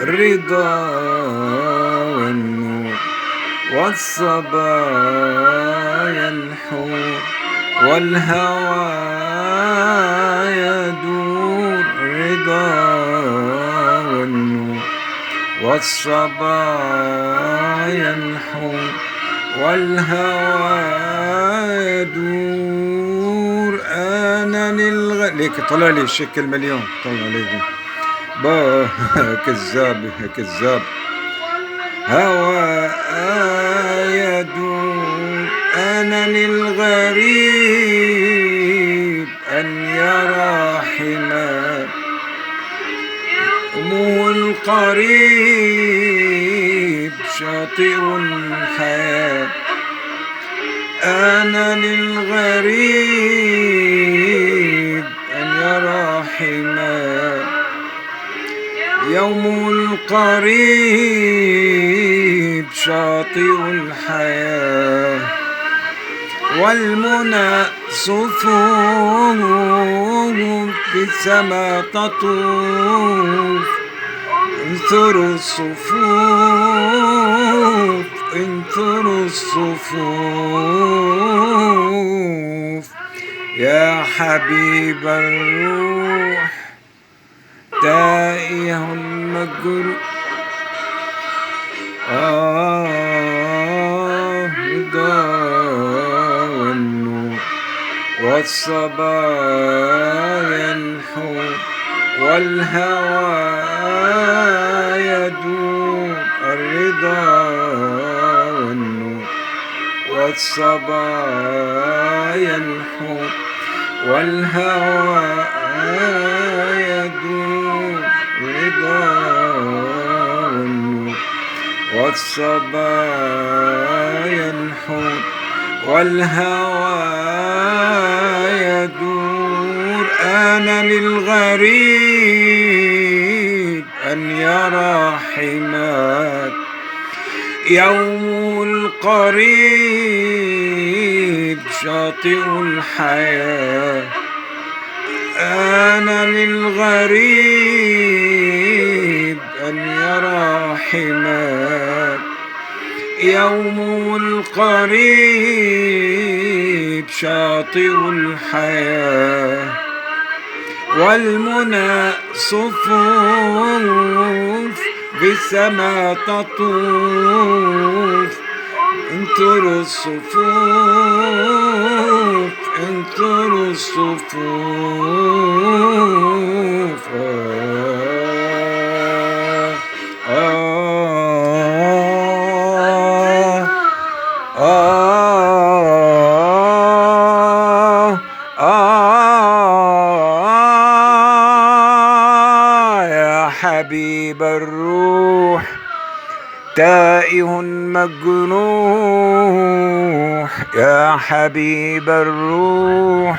الرضا والنور والصبايا الحور والهوى يدور. الرضا والنور والصبايا الحور والهوى يدور. أنا ليك طلع لي الشكل مليون، طلع لي با كذاب كذاب. هوى يدور أنا للغريب أن يرى حماه مو القريب شاطئ الحياة. أنا للغريب أن يرى حماه يوم القريب شاطئ الحياة. والمنى صفوف بالسما تطوف. انثروا الصفوف انثروا الصفوف. يا حبيب الروح تائه مجروح. رضا والنور والصبايا الحور والهوى يدور. الرضا والنور والصبايا الحور والهوى يدور. الرضا والنور والصبايا الحور والهوى يدور. أنا للغريب أن يرى حماك يوم القريب شاطئ الحياة. أنا للغريب أن يرى حماك يوم القريب شاطئ الحياة. والمنى صفوف بالسما تطوف. انثروا الصفوف انثروا الصفوف. يا حبيب الروح تائه مجروح. يا حبيب الروح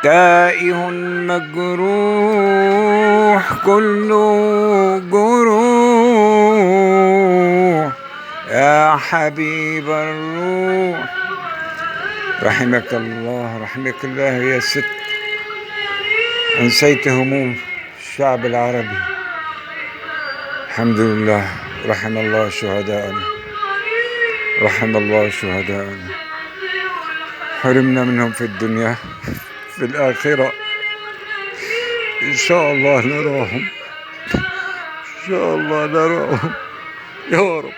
تائه مجروح كله جروح. يا حبيب الروح رحمك الله رحمك الله يا ست. أنسيت هموم الشعب العربي. الحمد لله. رحم الله شهداءنا رحم الله شهداءنا. حرمنا منهم في الدنيا في الآخرة إن شاء الله نراهم إن شاء الله نراهم يا رب.